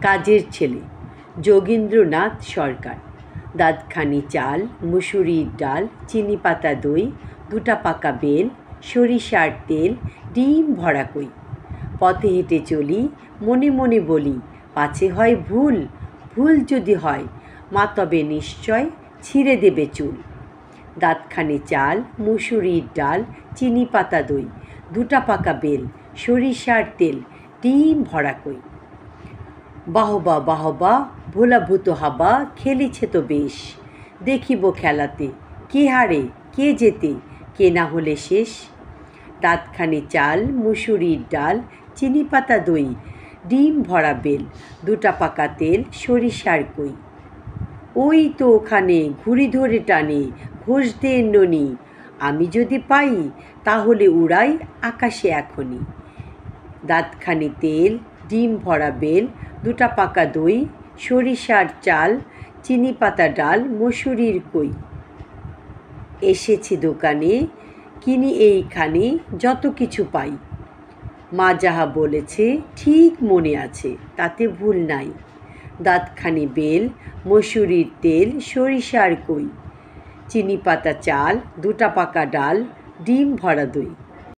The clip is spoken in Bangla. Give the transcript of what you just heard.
কাজের ছেলে যোগীন্দ্রনাথ সরকার। দাঁতখানি চাল, মুসুরির ডাল, চিনি পাতা দই, দুটা পাকা বেল, সরিষার তেল, ডিম ভরা কই। পথে হেঁটে চলি, মনে মনে বলি, পাছে হয় ভুল, ভুল যদি হয় মা তবে নিশ্চয় ছিঁড়ে দেবে চুল। দাঁতখানি চাল, মুসুরির ডাল, চিনি পাতা দই, দুটা পাকা বেল, সরিষার তেল, ডিম ভরা কই। বাহবা বাহবা ভোলা ভূত হাবা, খেলিছে তো বেশ, দেখিব খেলাতে কে হারে কে জেতে, কে না হলে শেষ। দাঁতখানি চাল, মুসুরির ডাল, চিনি পাতা দই, ডিম ভরা বেল, দুটা পাকা তেল, সরিষার কই। ওই তো ওখানে ঘুড়ি ধরে টানে ঘোষদের ননি, আমি যদি পাই তাহলে উড়াই আকাশে এখনই। দাঁতখানি তেল, ডিম ভরা বেল, দুটা পাকা দই, সরিষার চাল, চিনি পাতা ডাল, মসুরির কই। এসেছি দোকানে, কিনি এইখানে যত কিছু পাই, মা যাহা বলেছে ঠিক মনে আছে, তাতে ভুল নাই। দাঁতখানি বেল, মসুরির তেল, সরিষার কই, চিনি পাতা চাল, দুটা পাকা ডাল, ডিম ভরা দই।